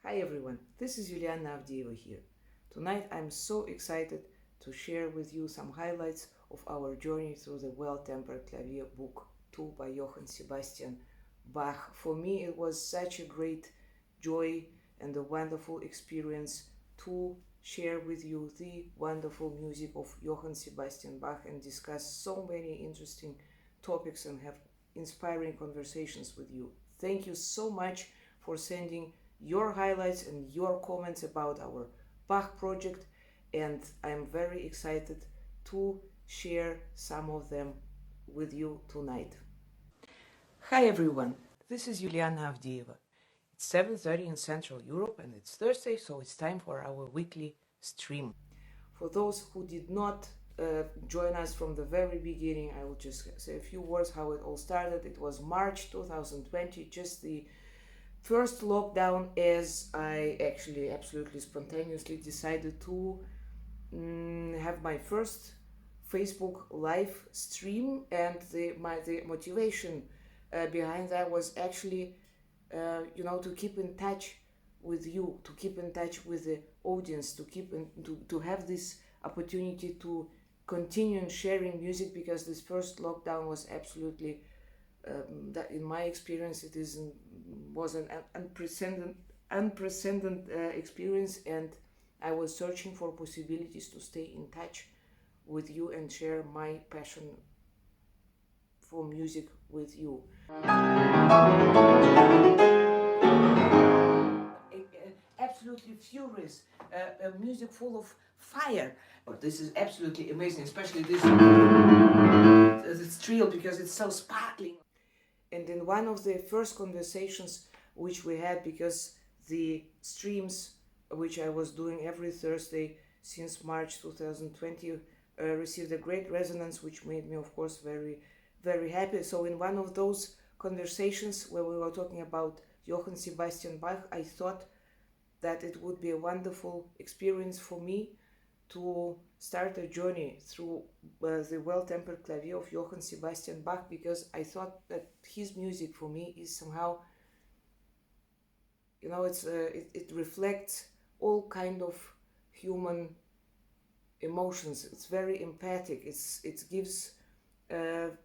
Hi everyone, this is Yulianna Avdeeva here. Tonight I'm so excited to share with you some highlights of our journey through the Well-Tempered Clavier Book 2 by Johann Sebastian Bach. For me it was such a great joy and a wonderful experience to share with you the wonderful music of Johann Sebastian Bach and discuss so many interesting topics and have inspiring conversations with you. Thank you so much for sending your highlights and your comments about our Bach project, and I'm very excited to share some of them with you tonight. Hi everyone, this is Yulianna Avdeeva. It's 7:30 in Central Europe and it's Thursday, so it's time for our weekly stream. For those who did not join us from the very beginning, I will just say a few words how it all started. It was March 2020, just the first lockdown, as I actually absolutely spontaneously decided to have my first Facebook live stream, and the motivation behind that was actually to keep in touch with you, to keep in touch with the audience, to have this opportunity to continue sharing music, because this first lockdown was absolutely that in my experience was an unprecedented experience, and I was searching for possibilities to stay in touch with you and share my passion for music with you. Absolutely furious, music full of fire. This is absolutely amazing, especially this trill, because it's so sparkling. And in one of the first conversations which we had, because the streams which I was doing every Thursday since March 2020 received a great resonance, which made me of course very, very happy. So in one of those conversations where we were talking about Johann Sebastian Bach, I thought that it would be a wonderful experience for me to start a journey through the Well-Tempered Clavier of Johann Sebastian Bach, because I thought that his music for me is somehow, it reflects all kind of human emotions. It's very empathic. It gives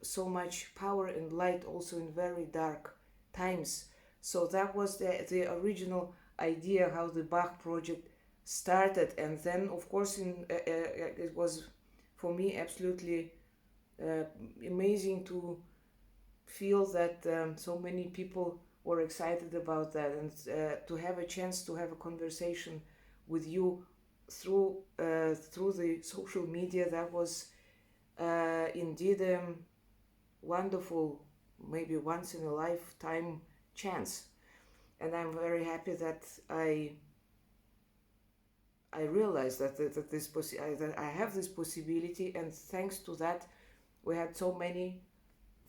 so much power and light also in very dark times. So that was the original idea how the Bach project started. And then of course it was for me absolutely amazing to feel that so many people were excited about that, and to have a chance to have a conversation with you through the social media. That was indeed a wonderful, maybe once in a lifetime chance, and I'm very happy that I realized that I have this possibility, and thanks to that we had so many,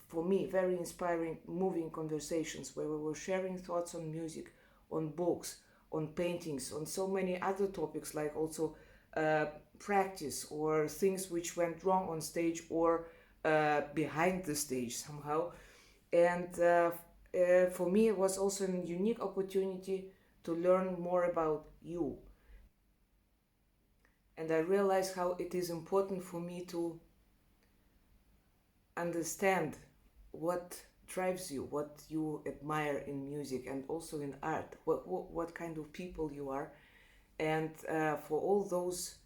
for me, very inspiring, moving conversations where we were sharing thoughts on music, on books, on paintings, on so many other topics, like also practice or things which went wrong on stage or behind the stage somehow. And for me it was also a unique opportunity to learn more about you. And I realized how it is important for me to understand what drives you, what you admire in music and also in art, what kind of people you are. And for all those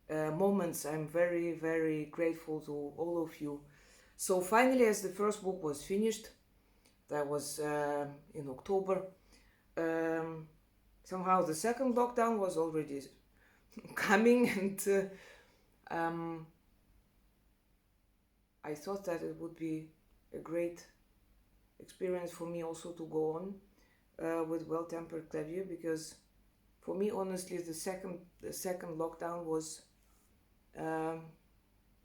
moments, I'm very, very grateful to all of you. So finally, as the first book was finished, that was in October, somehow the second lockdown was already coming, and I thought that it would be a great experience for me also to go on with Well-Tempered Clavier, because for me, honestly, the second lockdown was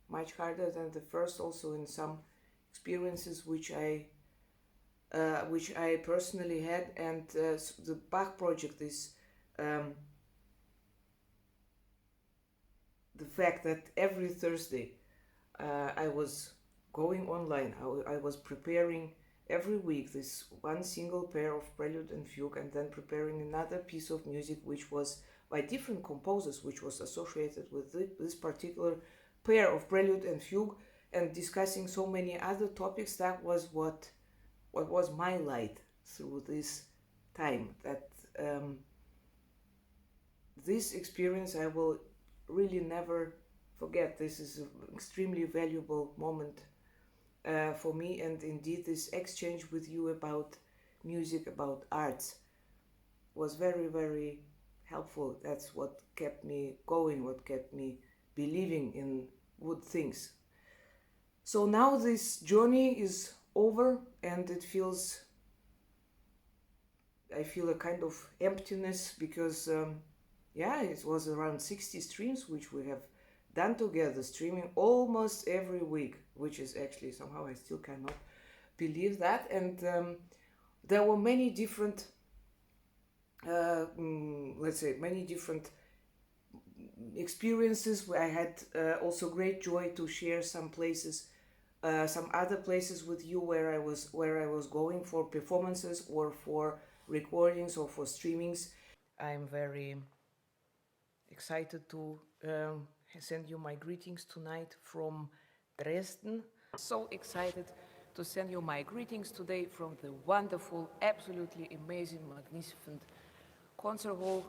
much harder than the first, also in some experiences which I personally had. And the Bach project is the fact that every Thursday I was going online. I was preparing every week this one single pair of prelude and fugue, and then preparing another piece of music which was by different composers, which was associated with this particular pair of prelude and fugue, and discussing so many other topics. That was what was my light through this time. That this experience I will really never forget. This is an extremely valuable moment for me, and indeed this exchange with you about music, about arts, was very, very helpful. That's what kept me going, what kept me believing in good things. So now this journey is over, and I feel a kind of emptiness, because it was around 60 streams which we have done together, streaming almost every week, which is actually somehow I still cannot believe that. And there were many different, many different experiences where I had also great joy to share some places, some other places with you where I was going for performances or for recordings or for streamings. I'm very excited to send you my greetings tonight from Dresden. So excited to send you my greetings today from the wonderful, absolutely amazing, magnificent concert hall,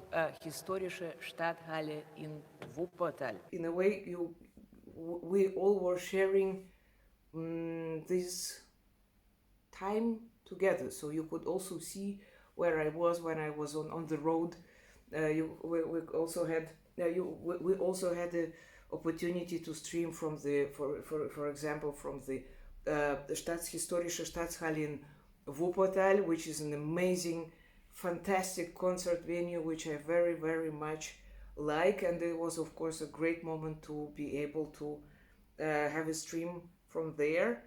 Historische Stadthalle in Wuppertal. In a way, we all were sharing this time together, so you could also see where I was when I was on the road. We also had the opportunity to stream from for example, from the Historische Stadthalle in Wuppertal, which is an amazing, fantastic concert venue, which I very, very much like. And it was, of course, a great moment to be able to have a stream from there.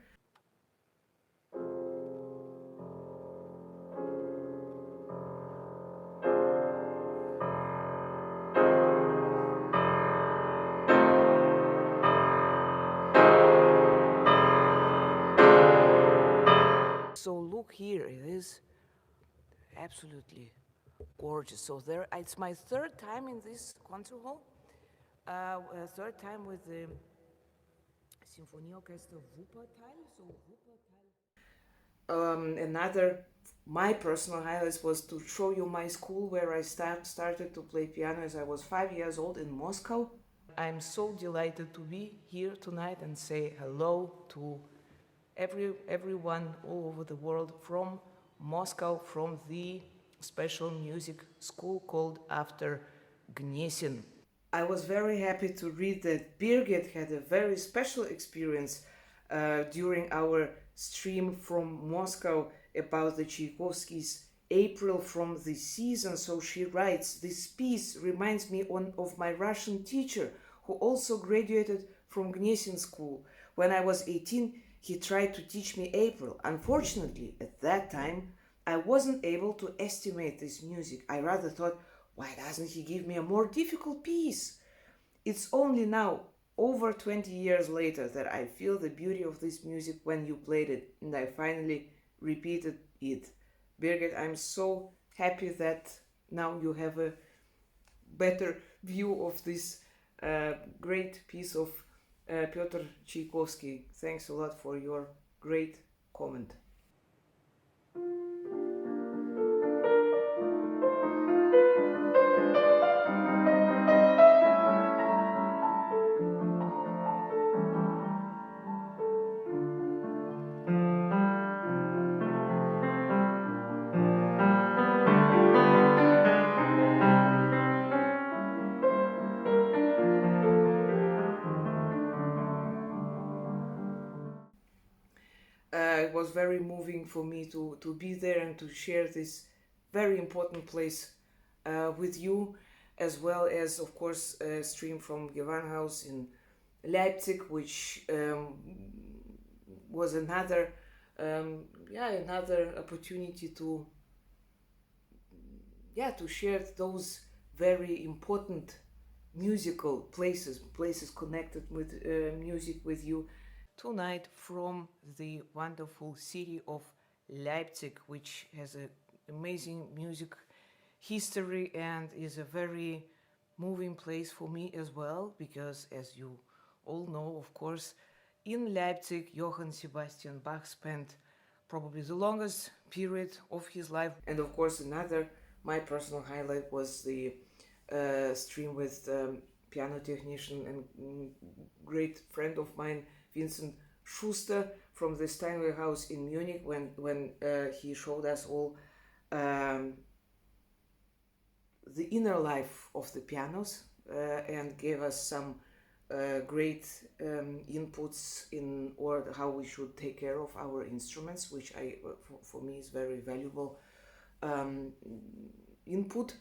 So look here, it is absolutely gorgeous. So it's my third time in this concert hall, third time with the Symphonieorchester Wuppertal. So Wuppertal. My personal highlights was to show you my school where I started to play piano as I was 5 years old in Moscow. I'm so delighted to be here tonight and say hello to everyone all over the world from Moscow, from the special music school called after Gnesin. I was very happy to read that Birgit had a very special experience during our stream from Moscow about the Tchaikovsky's April from the Season. So she writes, "This piece reminds me of my Russian teacher who also graduated from Gnesin school. When I was 18, he tried to teach me April. Unfortunately, at that time, I wasn't able to estimate this music. I rather thought, why doesn't he give me a more difficult piece? It's only now, over 20 years later, that I feel the beauty of this music when you played it, and I finally repeated it." Birgit, I'm so happy that now you have a better view of this great piece of Pyotr Tchaikovsky. Thanks a lot for your great comment. It was very moving for me to be there and to share this very important place with you, as well as, of course, a stream from Gewandhaus in Leipzig, which was another opportunity to share those very important musical places connected with music with you tonight from the wonderful city of Leipzig, which has an amazing music history and is a very moving place for me as well, because as you all know, of course, in Leipzig, Johann Sebastian Bach spent probably the longest period of his life. And of course, another, my personal highlight was the stream with piano technician and great friend of mine, Vincent Schuster, from the Steinway House in Munich, when he showed us all the inner life of the pianos and gave us some great inputs in order how we should take care of our instruments, which for me is very valuable input.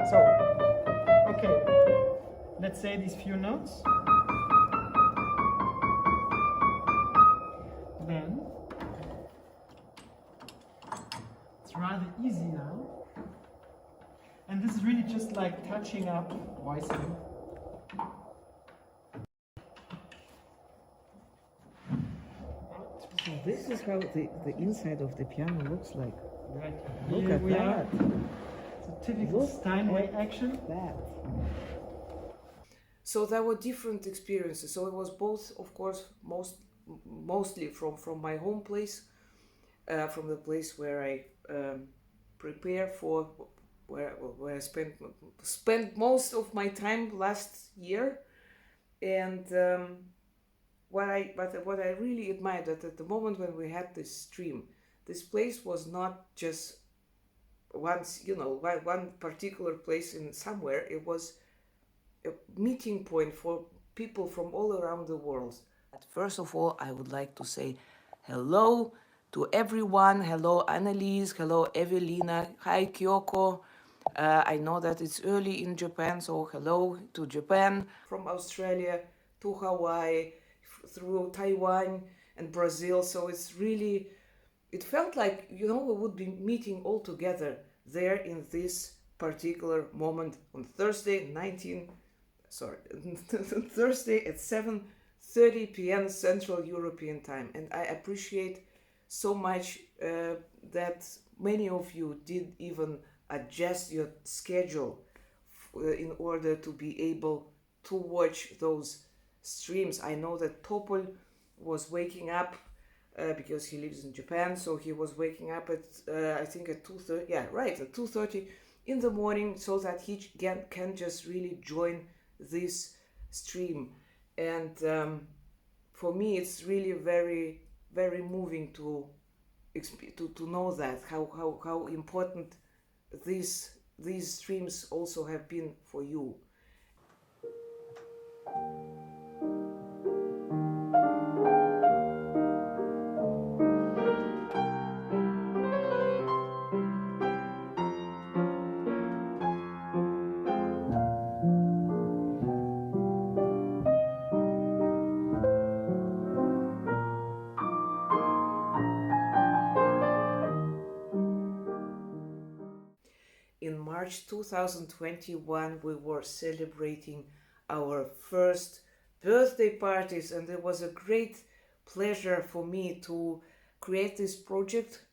So, okay, let's say these few notes. Then, it's rather easy now. And this is really just like touching up voicing. So this is how the inside of the piano looks like. Right. Look Here at we that. are. It's a typical Steinway action. That. So there were different experiences. So it was both, of course, mostly from my home place, from the place where I prepare for, where I spent most of my time last year, and what I really admired that at the moment when we had this stream, this place was not just one particular place in somewhere. It was a meeting point for people from all around the world. First of all, I would like to say hello to everyone. Hello, Annalise. Hello, Evelina. Hi, Kyoko. I know that it's early in Japan, so hello to Japan. From Australia to Hawaii, through Taiwan and Brazil. So it felt like, we would be meeting all together there in this particular moment on Thursday at 7:30 p.m. Central European Time. And I appreciate so much that many of you did even adjust your schedule in order to be able to watch those streams. I know that Topol was waking up because he lives in Japan, so he was waking up at I think at 2:30. Yeah, right, at 2:30 in the morning, so that he can just really join this stream. And for me, it's really very, very moving to know that how important these streams also have been for you. In March 2021, we were celebrating our first birthday parties, and it was a great pleasure for me to create this project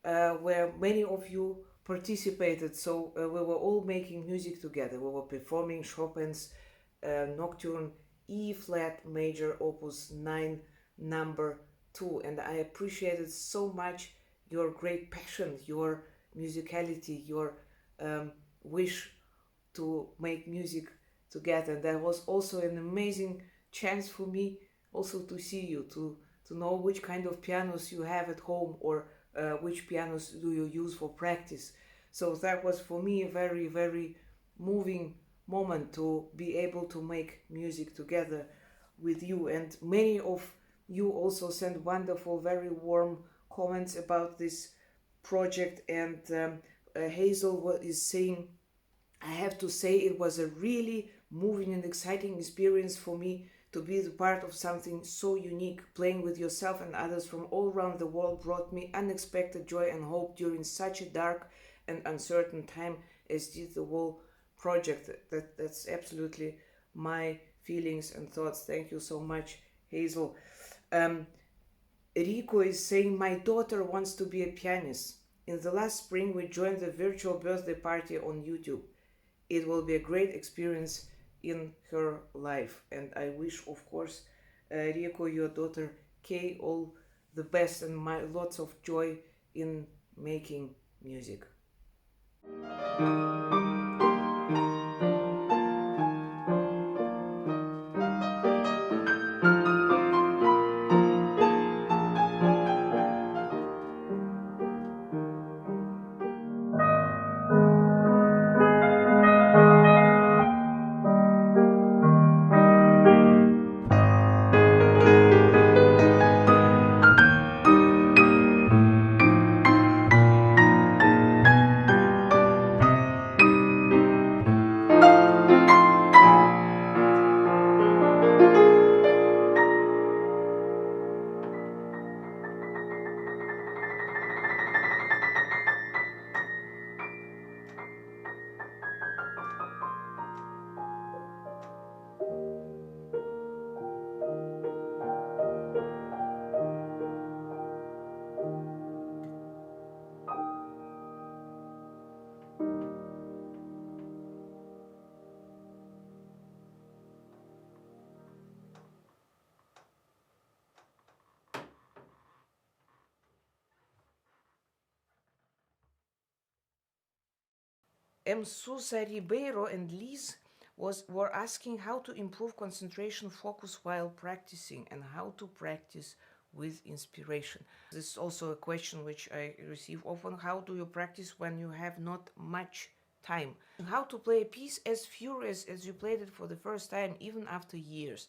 where many of you participated. So we were all making music together. We were performing Chopin's Nocturne E flat major opus 9 number 2, and I appreciated so much your great passion, your musicality, your wish to make music together. And that was also an amazing chance for me also to see you, to know which kind of pianos you have at home, or which pianos do you use for practice. So that was for me a very, very moving moment to be able to make music together with you. And many of you also sent wonderful, very warm comments about this project. And Hazel is saying, I have to say it was a really moving and exciting experience for me to be the part of something so unique. Playing with yourself and others from all around the world brought me unexpected joy and hope during such a dark and uncertain time as did the whole project. That's absolutely my feelings and thoughts. Thank you so much, Hazel. Rico is saying, my daughter wants to be a pianist. In the last spring, we joined the virtual birthday party on YouTube. It will be a great experience in her life. And I wish, of course, Rico, your daughter Kay, all the best and lots of joy in making music. Susa Ribeiro and Liz were asking how to improve concentration focus while practicing and how to practice with inspiration. This is also a question which I receive often. How do you practice when you have not much time? How to play a piece as furious as you played it for the first time, even after years.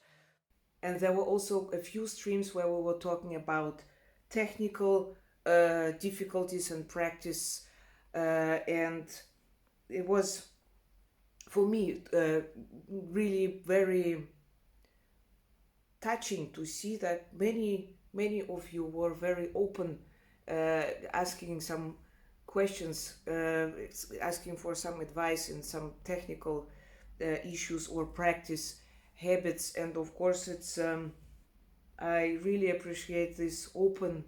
And there were also a few streams where we were talking about technical difficulties and practice, and it was, for me, really very touching to see that many of you were very open, asking some questions, asking for some advice in some technical issues or practice habits. And of course, it's I really appreciate this open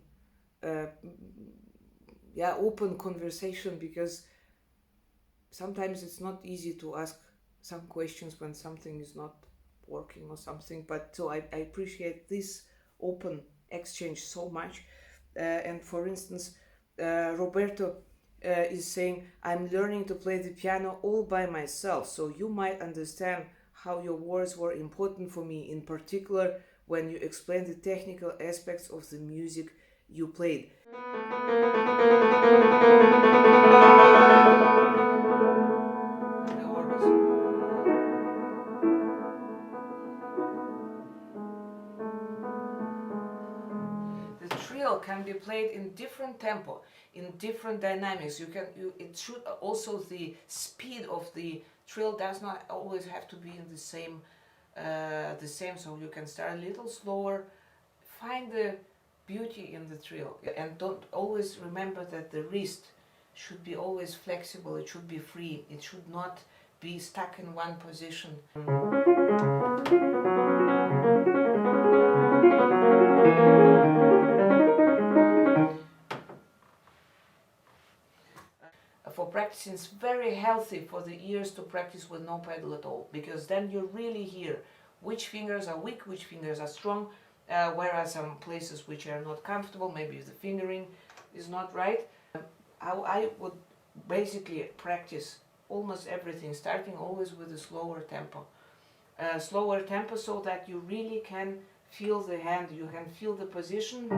open conversation, because sometimes it's not easy to ask some questions when something is not working or something, but so I appreciate this open exchange so much. And for instance, Roberto is saying, I'm learning to play the piano all by myself, so you might understand how your words were important for me, in particular when you explained the technical aspects of the music you played. Can be played in different tempo, in different dynamics. It should also, the speed of the trill does not always have to be in the same, so you can start a little slower. Find the beauty in the trill, and don't always remember that the wrist should be always flexible. It should be free. It should not be stuck in one position. For practicing, it's very healthy for the ears to practice with no pedal at all, because then you really hear which fingers are weak, which fingers are strong, where are some places which are not comfortable, maybe the fingering is not right. How I would basically practice almost everything, starting always with a slower tempo. So that you really can feel the hand, you can feel the position.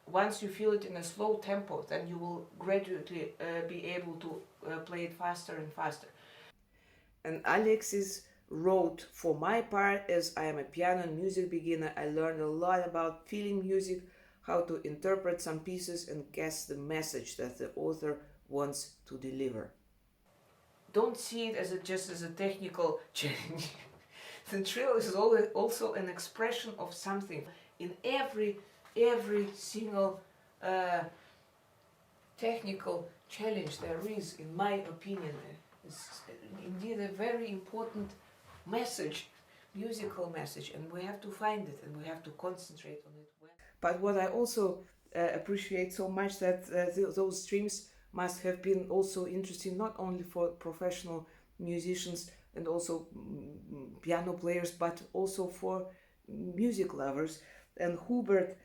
Once you feel it in a slow tempo, then you will gradually be able to play it faster and faster. And Alexis wrote, for my part, as I am a piano and music beginner, I learned a lot about feeling music, how to interpret some pieces and guess the message that the author wants to deliver. Don't see it as just as a technical challenge. The trill is also an expression of something. In every single technical challenge there is, in my opinion, is indeed a very important message, musical message, and we have to find it and we have to concentrate on it. But what I also appreciate so much that those streams must have been also interesting not only for professional musicians and also piano players, but also for music lovers. And Hubert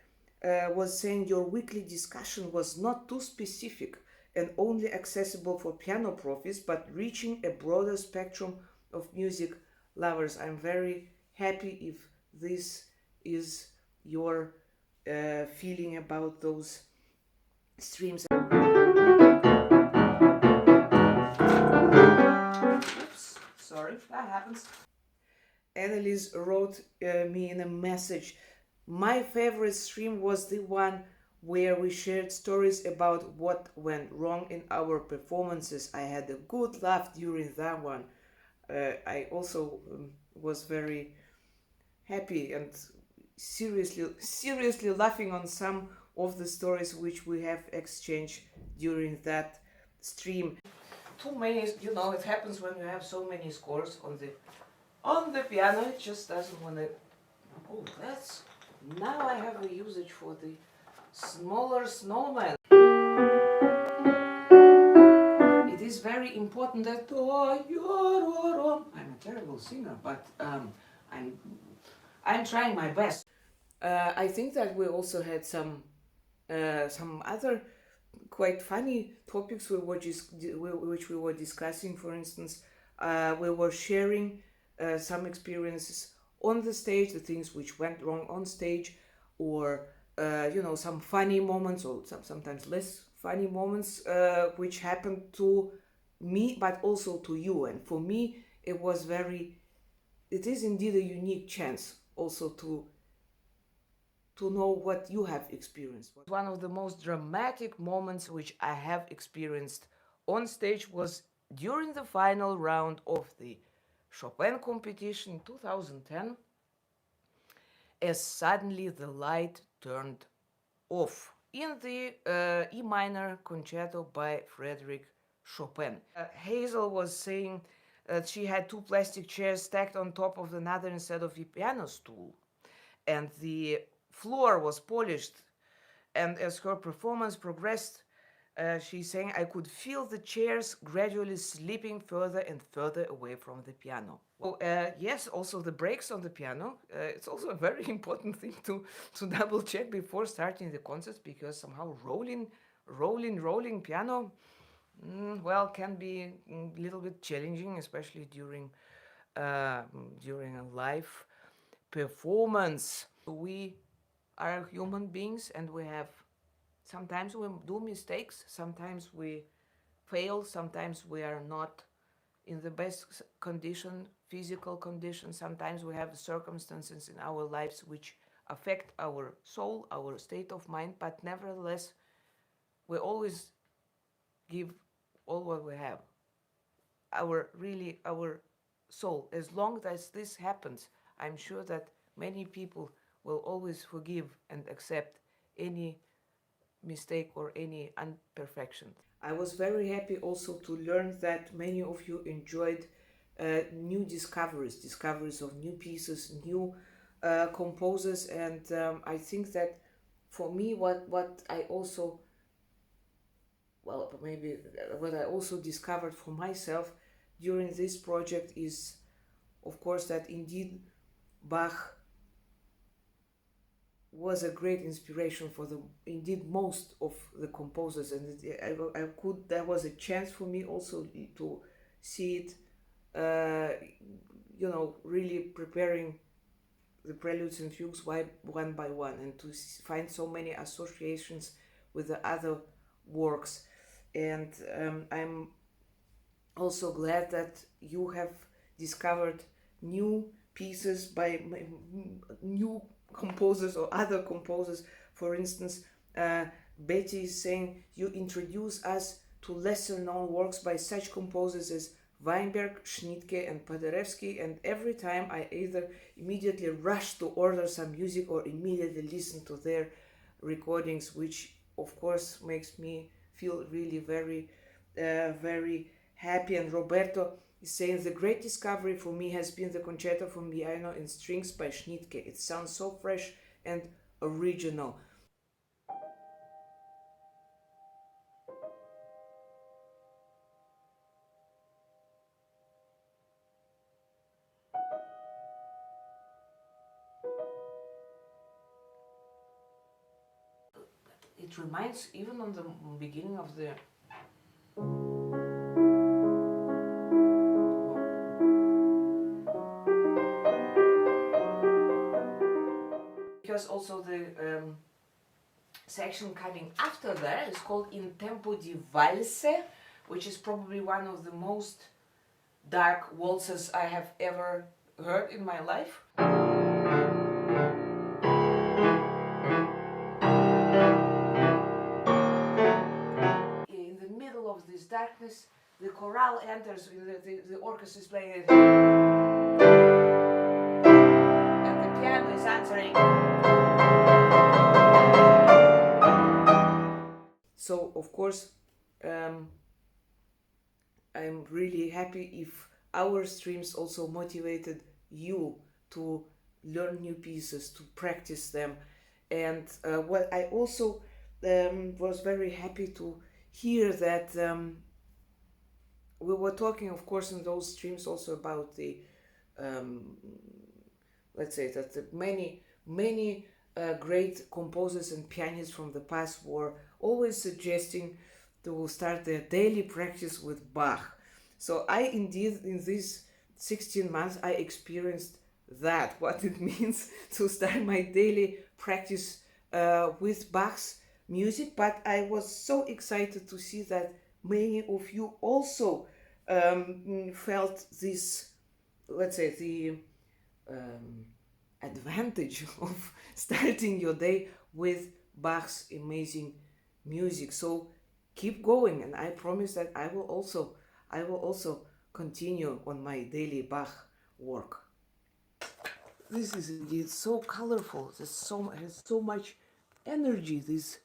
was saying your weekly discussion was not too specific and only accessible for piano profis, but reaching a broader spectrum of music lovers. I'm very happy if this is your feeling about those streams. Oops, sorry, that happens. Annalise wrote me in a message, my favorite stream was the one where we shared stories about what went wrong in our performances. I had a good laugh during that one. I also was very happy and seriously laughing on some of the stories which we have exchanged during that stream. Too many, it happens when you have so many scores on the piano. It just doesn't want to. Oh, that's now I have a usage for the smaller snowman. It is very important that I'm a terrible singer, but I'm trying my best. I think that we also had some other quite funny topics which we were discussing. For instance, we were sharing some experiences on the stage, the things which went wrong on stage, or some funny moments, or sometimes less funny moments which happened to me, but also to you. And for me, it is indeed a unique chance also to know what you have experienced. One of the most dramatic moments which I have experienced on stage was during the final round of the Chopin competition 2010, as suddenly the light turned off in the E minor concerto by Frédéric Chopin. Hazel was saying that she had two plastic chairs stacked on top of another instead of a piano stool, and the floor was polished. And as her performance progressed, she's saying, I could feel the chairs gradually slipping further and further away from the piano. Well, yes, also the brakes on the piano. It's also a very important thing to double check before starting the concert, because somehow rolling piano, can be a little bit challenging, especially during a live performance. We are human beings, and sometimes we do mistakes, sometimes we fail, sometimes we are not in the best condition, physical condition, sometimes we have circumstances in our lives which affect our soul, our state of mind, but nevertheless, we always give all what we have, our soul. As long as this happens, I'm sure that many people will always forgive and accept any mistake or any imperfection. I was very happy also to learn that many of you enjoyed new discoveries of new pieces, new composers, and I think that for me, what I also discovered for myself during this project is, of course, that indeed Bach was a great inspiration for most of the composers, and there was a chance for me also to see it, really preparing the preludes and fugues one by one, and to find so many associations with the other works. And I'm also glad that you have discovered new pieces by new composers or other composers. For instance, Betty is saying you introduce us to lesser known works by such composers as Weinberg, Schnittke and Paderewski, and every time I either immediately rush to order some music or immediately listen to their recordings, which of course makes me feel really very happy. And Roberto is saying the great discovery for me has been the concerto for piano in strings by Schnittke. It sounds so fresh and original. It reminds, even on the beginning of the because also the section coming after that is called In Tempo di Valse, which is probably one of the most dark waltzes I have ever heard in my life. In the middle of this darkness, the chorale enters, the orchestra is playing it, and the piano is answering. So, of course, I'm really happy if our streams also motivated you to learn new pieces, to practice them. And what I also was very happy to hear that we were talking, of course, in those streams also about the, let's say that the many great composers and pianists from the past were always suggesting to start their daily practice with Bach. So I indeed, in these 16 months, I experienced that, what it means to start my daily practice with Bach's music. But I was so excited to see that many of you also felt this, let's say, the advantage of starting your day with Bach's amazing music. So keep going, and I promise that I will also continue on my daily Bach work. This is indeed so colorful. It has so much energy. These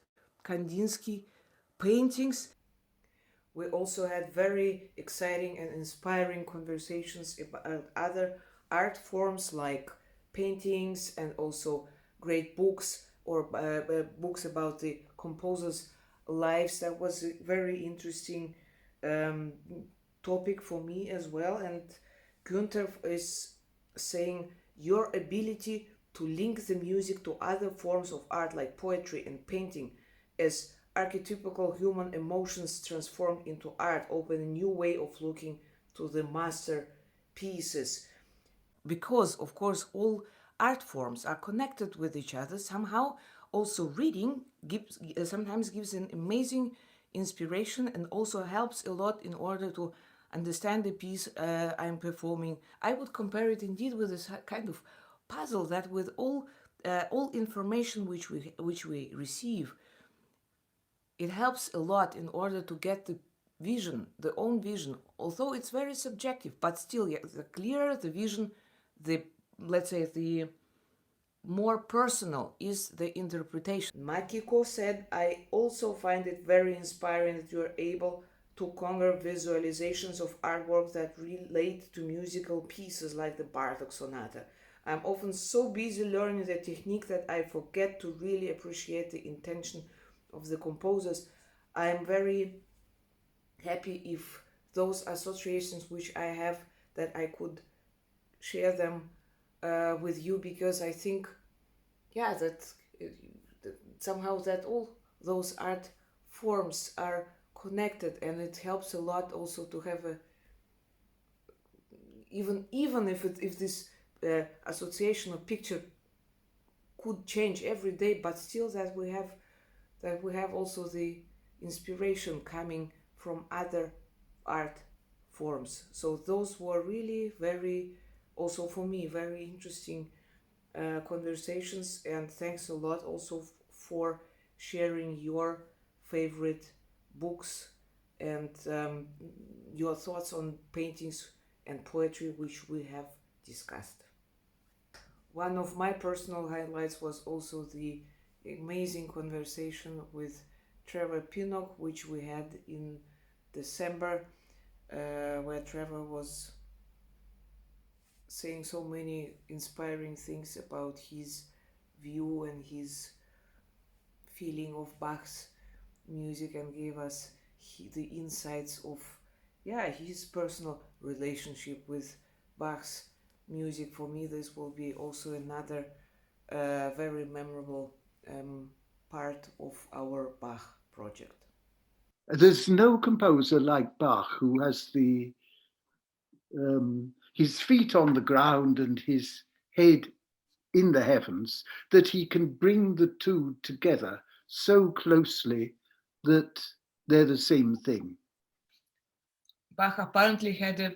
Kandinsky paintings. We also had very exciting and inspiring conversations about other art forms like paintings, and also great books or books about the composers' lives. That was a very interesting topic for me as well. And Günther is saying your ability to link the music to other forms of art like poetry and painting as archetypical human emotions transformed into art open a new way of looking to the masterpieces. Because, of course, all art forms are connected with each other somehow. Also, reading sometimes gives an amazing inspiration and also helps a lot in order to understand the piece I'm performing. I would compare it indeed with this kind of puzzle that with all information which we receive, it helps a lot in order to get the vision, the own vision. Although it's very subjective, but still, yeah, the clearer the vision, the, let's say, the more personal is the interpretation. Makiko said, I also find it very inspiring that you are able to conquer visualizations of artwork that relate to musical pieces like the Bartok Sonata. I'm often so busy learning the technique that I forget to really appreciate the intention of the composers. I am very happy if those associations which I have, that I could share them with you, because I think, yeah, that somehow that all those art forms are connected, and it helps a lot also to have a, even if this association or picture could change every day, but still that we have also the inspiration coming from other art forms. So those were really very, also for me, very interesting conversations, and thanks a lot also for sharing your favorite books and your thoughts on paintings and poetry which we have discussed. One of my personal highlights was also the amazing conversation with Trevor Pinnock, which we had in December, where Trevor was saying so many inspiring things about his view and his feeling of Bach's music, and gave us the insights of his personal relationship with Bach's music. For me, this will be also another very memorable part of our Bach project. There's no composer like Bach who has his feet on the ground and his head in the heavens, that he can bring the two together so closely that they're the same thing. Bach apparently had a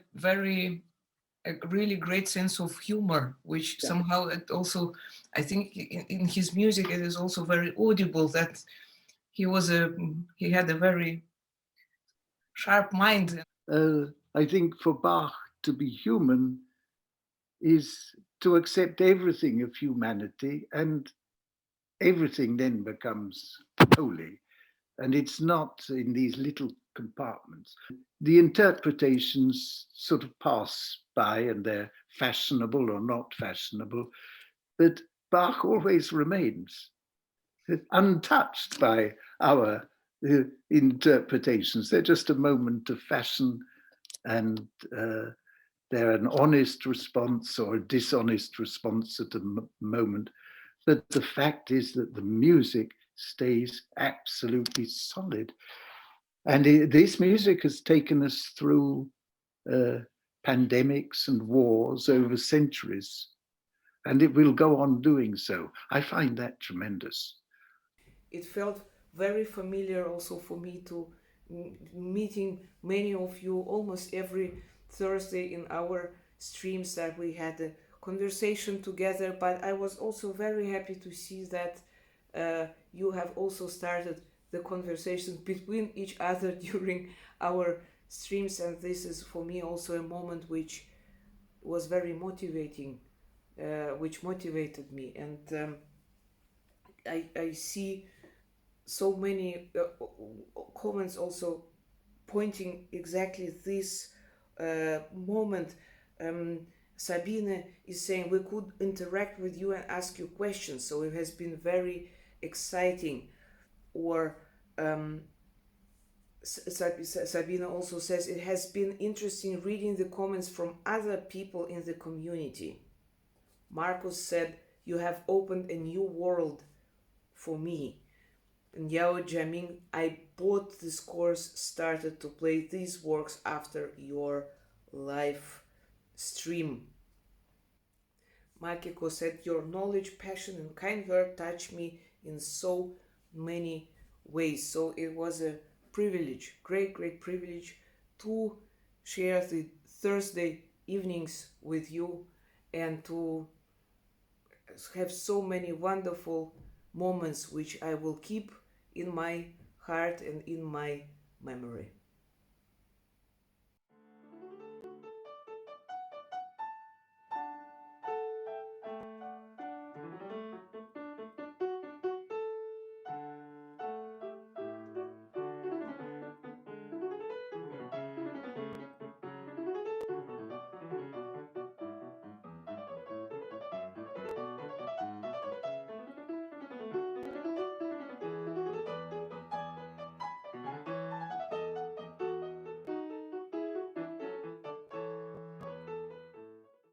really great sense of humor, which somehow it also, I think, in his music, it is also very audible that he had a very sharp mind. I think for Bach to be human is to accept everything of humanity, and everything then becomes holy. And it's not in these little compartments. The interpretations sort of pass by and they're fashionable or not fashionable, but Bach always remains untouched by our interpretations. They're just a moment of fashion, and they're an honest response or a dishonest response at a moment. But the fact is that the music stays absolutely solid. And this music has taken us through pandemics and wars over centuries, and it will go on doing so. I find that tremendous. It felt very familiar also for me to meeting many of you almost every Thursday in our streams, that we had a conversation together. But I was also very happy to see that you have also started the conversations between each other during our streams, and this is for me also a moment which was very motivating, which motivated me. And I see so many comments also pointing exactly this moment. Sabine is saying we could interact with you and ask you questions, so it has been very exciting. Or Sabine also says it has been interesting reading the comments from other people in the community. Marcus said you have opened a new world for me. And Yao Jiaming, I bought this course, started to play these works after your live stream. Makiko said, your knowledge, passion, and kind word touched me in so many ways. So it was a privilege, great privilege to share the Thursday evenings with you, and to have so many wonderful moments which I will keep in my heart and in my memory.